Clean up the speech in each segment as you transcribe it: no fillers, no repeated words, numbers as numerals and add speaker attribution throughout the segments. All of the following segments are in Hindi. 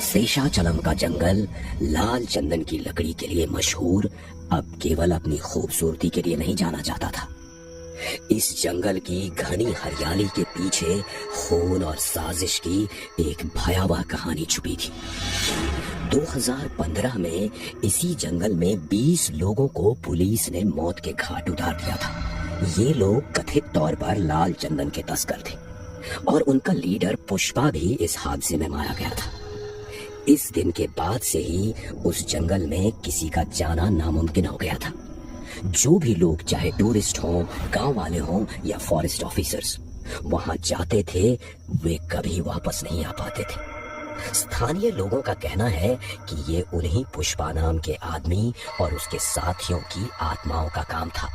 Speaker 1: शेषाचलम का जंगल लाल चंदन की लकड़ी के लिए मशहूर अब केवल अपनी खूबसूरती के लिए नहीं जाना जाता था। इस जंगल की घनी हरियाली के पीछे खून और साजिश की एक भयावह कहानी छुपी थी। 2015 में इसी जंगल में 20 लोगों को पुलिस ने मौत के घाट उतार दिया था। ये लोग कथित तौर पर लाल चंदन के तस्कर थे और उनका लीडर पुष्पा भी इस हादसे में मारा गया था। इस दिन के बाद से ही उस जंगल में किसी का जाना नामुमकिन हो गया था। जो भी लोग, चाहे टूरिस्ट हों, गांव वाले हों या फॉरेस्ट ऑफिसर्स, वहां जाते थे वे कभी वापस नहीं आ पाते थे। स्थानीय लोगों का कहना है कि ये उन्हीं पुष्पा नाम के आदमी और उसके साथियों की आत्माओं का काम था।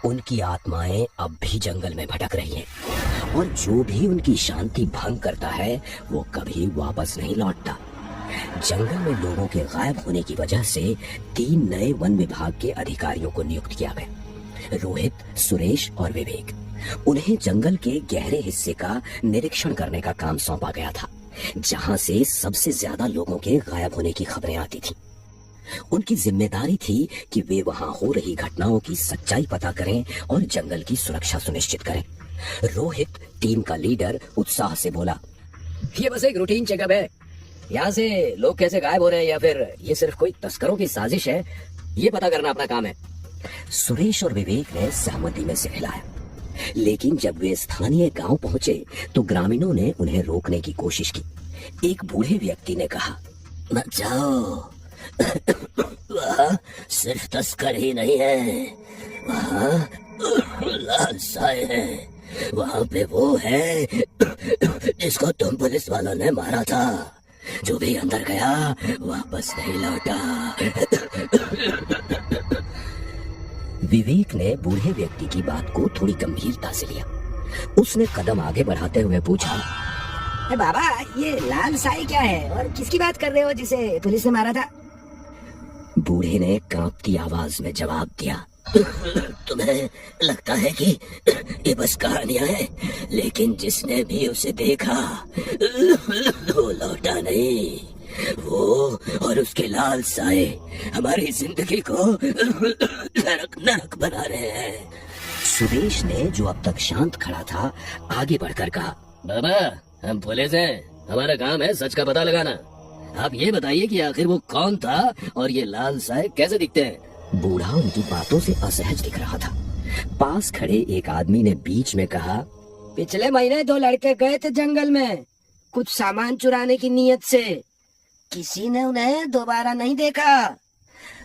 Speaker 1: उनकी आत्माएं अब भी जंगल में भटक रही हैं और जो भी उनकी शांति भंग करता है वो कभी वापस नहीं लौटता। जंगल में लोगों के गायब होने की वजह से 3 नए वन विभाग के अधिकारियों को नियुक्त किया गया, रोहित, सुरेश और विवेक। उन्हें जंगल के गहरे हिस्से का निरीक्षण करने का काम सौंपा गया था, जहां से सबसे ज्यादा लोगों के गायब होने की खबरें आती थी। उनकी जिम्मेदारी थी कि वे वहां हो रही घटनाओं की सच्चाई पता करें और जंगल की सुरक्षा सुनिश्चित करें। रोहित, टीम का लीडर, उत्साह से बोला,
Speaker 2: ये बस एक रूटीन चेकअप है। यहाँ से लोग कैसे गायब हो रहे हैं या फिर ये सिर्फ कोई तस्करों की साजिश है, ये पता करना अपना काम है।
Speaker 1: सुरेश और विवेक ने सहमति में सिर हिलाया, लेकिन जब वे स्थानीय गांव पहुंचे तो ग्रामीणों ने उन्हें रोकने की कोशिश की। एक बूढ़े व्यक्ति ने कहा, मत जाओ, वहाँ सिर्फ तस्कर ही नहीं है, वहाँ लाल साए है। वहाँ पे वो है जिसको तुम पुलिस वालों ने मारा था। जो भी अंदर गया वापस नहीं लौटा। विवेक ने बूढ़े व्यक्ति की बात को थोड़ी गंभीरता से लिया। उसने कदम आगे बढ़ाते हुए पूछा,
Speaker 2: बाबा, ये लाल साई क्या है और किसकी बात कर रहे हो जिसे पुलिस ने मारा था?
Speaker 1: बूढ़े ने कांपती आवाज में जवाब दिया, तुम्हें लगता है कि ये बस कहानियां हैं, लेकिन जिसने भी उसे देखा वो लौटा नहीं। वो और उसके लाल साए हमारी जिंदगी को नरक नरक बना रहे हैं। सुरेश ने, जो अब तक शांत खड़ा था, आगे बढ़कर कहा,
Speaker 2: बाबा, हम पुलिस हैं, हमारा काम है सच का पता लगाना। आप ये बताइए कि आखिर वो कौन था और ये लाल साए कैसे दिखते हैं?
Speaker 1: बूढ़ा उनकी बातों से असहज दिख रहा था। पास खड़े एक आदमी ने बीच में कहा,
Speaker 2: पिछले महीने 2 लड़के गए थे जंगल में कुछ सामान चुराने की नीयत से। किसी ने उन्हें दोबारा नहीं देखा।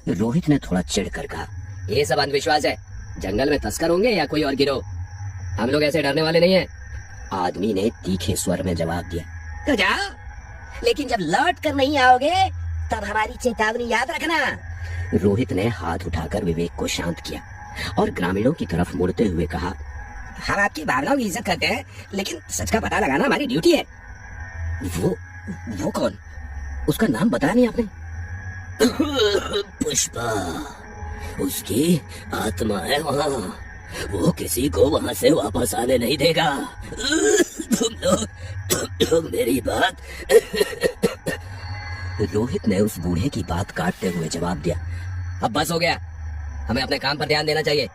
Speaker 1: रोहित ने थोड़ा चिढ़कर कहा,
Speaker 2: ये सब अंधविश्वास है। जंगल में तस्कर होंगे या कोई और गिरोह, हम लोग ऐसे डरने वाले नहीं हैं।
Speaker 1: आदमी ने तीखे स्वर में जवाब दिया,
Speaker 2: तो जाओ, लेकिन जब लौट कर नहीं आओगे तब हमारी चेतावनी याद रखना।
Speaker 1: रोहित ने हाथ उठाकर विवेक को शांत किया और ग्रामीणों की तरफ मुड़ते हुए कहा,
Speaker 2: हम आपकी भावनाओं की इज्जत करते हैं, लेकिन सच का पता लगाना हमारी ड्यूटी है।
Speaker 1: वो कौन? उसका नाम बताया नहीं आपने? पुष्पा, उसकी आत्मा है वहाँ। वो किसी को वहाँ से वापस आने नहीं देगा। तुम लोग मेरी बात। रोहित ने उस बूढ़े की बात काटते हुए जवाब दिया,
Speaker 2: अब बस हो गया, हमें अपने काम पर ध्यान देना चाहिए।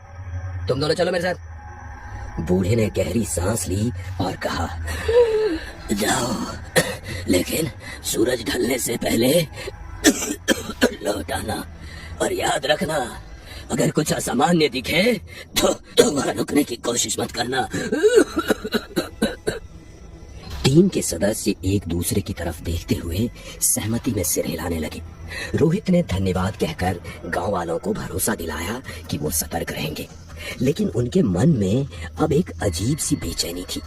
Speaker 2: तुम दोनों चलो मेरे साथ।
Speaker 1: बूढ़े ने गहरी सांस ली और कहा, जाओ, लेकिन सूरज ढलने से पहले लौट आना। और याद रखना, अगर कुछ असामान्य दिखे तो वहां रुकने की कोशिश मत करना। टीम के सदस्य एक दूसरे की तरफ देखते हुए सहमति में सिर हिलाने लगे। रोहित ने धन्यवाद कहकर गांव वालों को भरोसा दिलाया कि वो सतर्क रहेंगे, लेकिन उनके मन में अब एक अजीब सी बेचैनी थी।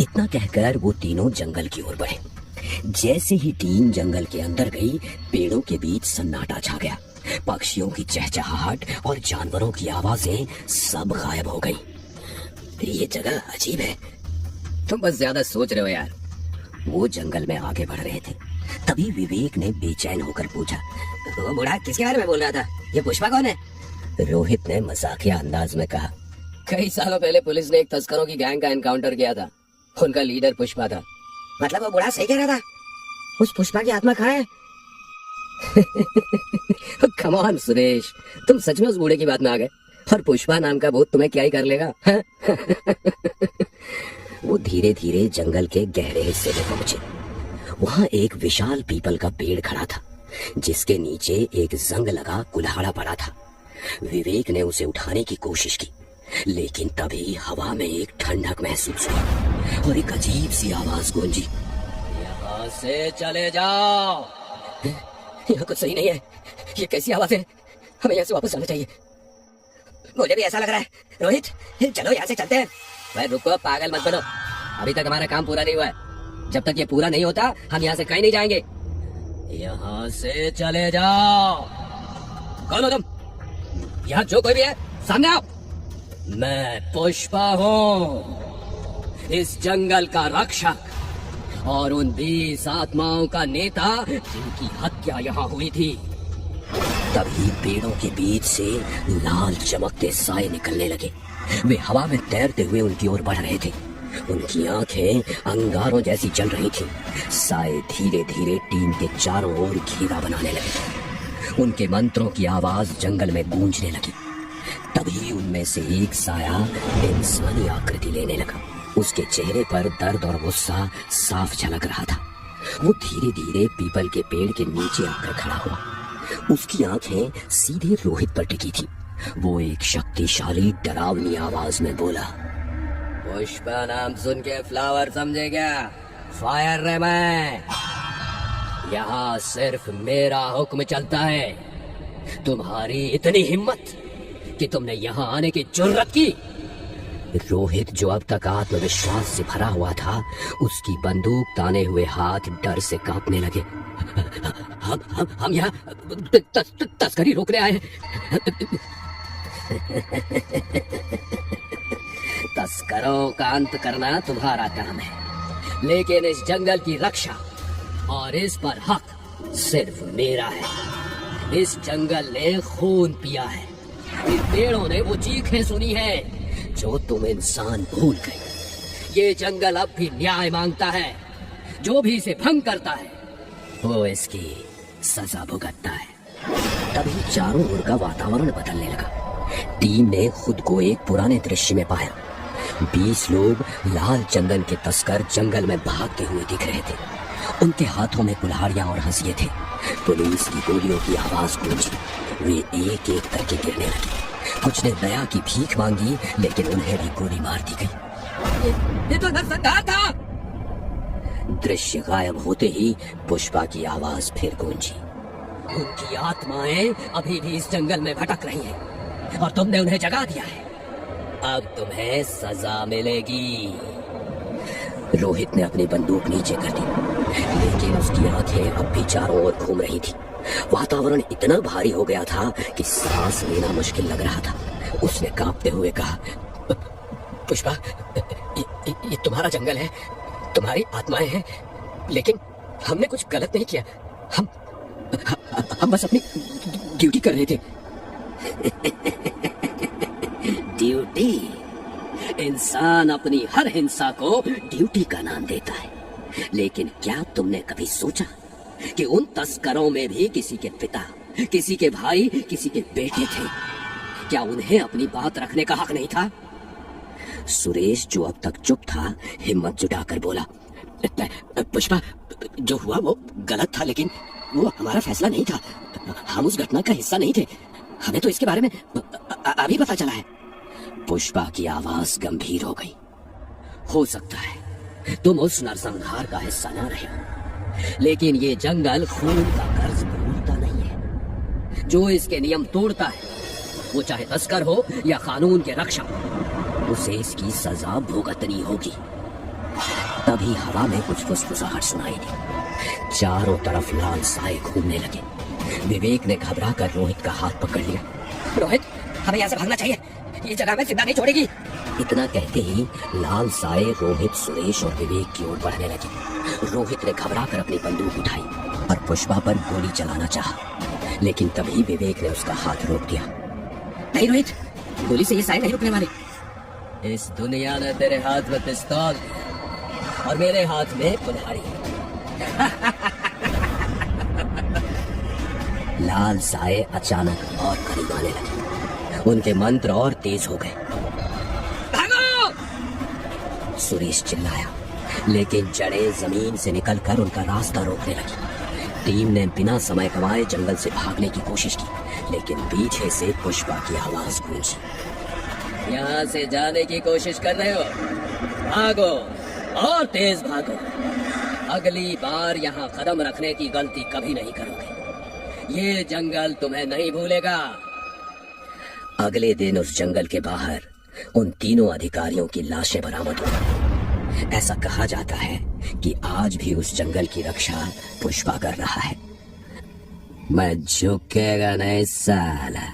Speaker 1: इतना कहकर वो तीनों जंगल की ओर बढ़े। जैसे ही टीम जंगल के अंदर गई, पेड़ों के बीच सन्नाटा छा गया। पक्षियों की चहचहाहट और जानवरों की आवाजें सब गायब हो गई। ये जगह अजीब है।
Speaker 2: तुम बस ज्यादा सोच रहे हो यार।
Speaker 1: वो जंगल में आगे बढ़ रहे थे। तभी विवेक ने बेचैन होकर पूछा,
Speaker 2: वो बूढ़ा किसके बारे में बोल रहा था? ये पुष्पा कौन है?
Speaker 1: रोहित ने मजाकिया अंदाज में कहा,
Speaker 2: कई सालों पहले पुलिस ने एक तस्करों की गैंग का एनकाउंटर किया था। उनका लीडर पुष्पा था।
Speaker 3: मतलब वो बूढ़ा सही कह रहा था?
Speaker 1: उस पुष्पा की आत्मा कहाँ है? कम ऑन सुरेश, तुम सच में उस बूढ़े की बात में आ गए। और पुष्पा नाम का भूत तुम्हें क्या ही कर लेगा? वो धीरे धीरे जंगल के गहरे हिस्से में पहुंचे। वहां एक विशाल पीपल का पेड़ खड़ा था, जिसके नीचे एक जंग लगा कुल्हाड़ा पड़ा था। विवेक ने उसे उठाने की कोशिश की, लेकिन तभी हवा में एक ठंडक महसूस हुई और एक अजीब सी आवाज गूंजी, यहाँ से चले जाओ। यहाँ कुछ सही नहीं है, ये कैसी आवाज है? हमें यहाँ से वापस जाना चाहिए। मुझे भी ऐसा लग रहा है। रोहित, चलो यहाँ से चलते हैं। भाई रुको, पागल मत बनो, अभी तक हमारा काम पूरा नहीं हुआ है। जब तक ये पूरा नहीं होता हम यहाँ से कहीं नहीं जाएंगे। यहाँ से चले जाओ। कौन हो तुम? यहाँ जो कोई भी है सामने आओ। मैं पुष्पा हूँ, इस जंगल का रक्षक और उन 20 आत्माओं का नेता जिनकी हत्या यहाँ हुई थी। तभी पेड़ों के बीच से लाल चमकते साए निकलने लगे। वे हवा में तैरते हुए उनकी ओर बढ़ रहे थे। उनकी आंखें अंगारों जैसी जल रही थीं। साए धीरे धीरे टीम के चारों ओर घेरा बनाने लगे। उनके मंत्रों की आवाज जंगल में गूंजने लगी। तभी उनमें से एक साया इंसानी आकृति लेने लगा। उसके चेहरे पर दर्द और गुस्सा साफ झलक रहा था। वो धीरे धीरे पीपल के पेड़ के नीचे आकर खड़ा हुआ। उसकी आंखें सीधे रोहित पर टिकी थी। वो एक शक्तिशाली डरावनी आवाज में बोला, पुष्पा नाम सुन के फ्लावर समझे क्या? फायर रे मैं। यहाँ सिर्फ मेरा हुक्म चलता है। तुम्हारी इतनी हिम्मत कि तुमने यहाँ आने की जुर्रत की? रोहित, जो अब तक आत्मविश्वास से भरा हुआ था, उसकी बंदूक ताने हुए हाथ डर से कांपने लगे। हम यहाँ तस्करी रोकने आए हैं। तस्करों का अंत करना तुम्हारा काम है, लेकिन इस जंगल की रक्षा और इस पर हक सिर्फ मेरा है। इस जंगल ने खून पिया है, इन पेड़ों ने वो चीखें सुनी है जो तुम इंसान भूल गए। ये जंगल अब भी न्याय मांगता है। जो भी इसे भंग करता है वो इसकी सजा भुगतता है। तभी चारों ओर का वातावरण बदलने लगा। टीम ने खुद को एक पुराने दृश्य में पाया। 20 लोग लाल चंदन के तस्कर जंगल में भागते हुए दिख रहे थे। उनके हाथों में कुल्हाड़ियां और हंसिये थे। पुलिस की गोलियों की आवाज गूंजी। वे एक एक करके गिरने लगे। कुछ ने दया की भीख मांगी, लेकिन उन्हें भी गोली मार दी गई। ये तो नरसंहार था। दृश्य गायब होते ही पुष्पा की आवाज फिर गूंजी, उनकी आत्माएं अभी भी इस जंगल में भटक रही हैं और तुमने उन्हें जगा दिया है। अब तुम्हें सजा मिलेगी। रोहित ने अपनी बंदूक नीचे कर दी, लेकिन उसकी आंखें अब भी चारों ओर घूम रही थी। वातावरण इतना भारी हो गया था कि सांस लेना मुश्किल लग रहा था। उसने कांपते हुए कहा, पुष्पा, ये तुम्हारा जंगल है, तुम्हारी आत्माएं हैं, लेकिन हमने कुछ गलत नहीं किया। हम बस अपनी ड्यूटी कर रहे थे। ड्यूटी? इंसान अपनी हर हिंसा को ड्यूटी का नाम देता है, लेकिन क्या तुमने कभी सोचा कि उन तस्करों में भी किसी के पिता, किसी के भाई, किसी के बेटे थे? क्या उन्हें अपनी बात रखने का हक नहीं था? सुरेश, जो अब तक चुप था, हिम्मत जुटाकर बोला, पुष्पा, जो हुआ वो गलत था, लेकिन वो हमारा फैसला नहीं था। हम उस घटना का हिस्सा नहीं थे। हमें तो इसके बारे में अभी पता चला है। पुष्पा की आवाज गंभीर हो गई। हो सकता है तुम उस नरसंहार का हिस्सा ना रहे हो, लेकिन ये जंगल खून का कर्ज भूलता नहीं है। जो इसके नियम तोड़ता है, वो चाहे तस्कर हो या कानून के रक्षक, उसे इसकी सजा भुगतनी होगी। तभी हवा में कुछ फुसफुसाहट सुनाई दी। चारों तरफ लाल साए घूमने लगे। विवेक ने घबराकर रोहित का हाथ पकड़ लिया। रोहित, हमें यहाँ से भागना चाहिए, ये जगह में जिंदा नहीं छोड़ेगी। इतना कहते ही लाल साए रोहित, सुरेश और विवेक की ओर बढ़ने लगे। रोहित ने घबराकर अपनी बंदूक उठाई और पुष्पा पर गोली चलाना चाहा, लेकिन तभी विवेक ने उसका हाथ रोक दिया। नहीं रोहित, गोली से ये साए नहीं रुकने वाले। इस दुनिया ने तेरे हाथ में पिस्तौल और मेरे हाथ में कुल्हाड़ी। लाल साए अचानक और करीब आने लगे। उनके मंत्र और तेज हो गए।
Speaker 2: भागो!
Speaker 1: सुरेश चिल्लाया, लेकिन जड़ें जमीन से निकलकर उनका रास्ता रोकने लगी। टीम ने बिना समय गंवाए जंगल से भागने की कोशिश की, लेकिन पीछे से पुष्पा की आवाज गूंजी।
Speaker 2: यहाँ से जाने की कोशिश कर रहे हो? भागो और तेज भागो। अगली बार यहाँ कदम रखने की गलती कभी नहीं करोगे। ये जंगल तुम्हें नहीं भूलेगा।
Speaker 1: अगले दिन उस जंगल के बाहर उन तीनों अधिकारियों की लाशें बरामद हुई। ऐसा कहा जाता है कि आज भी उस जंगल की रक्षा पुष्पा कर रहा है।
Speaker 2: मैं झुकेगा नहीं साला।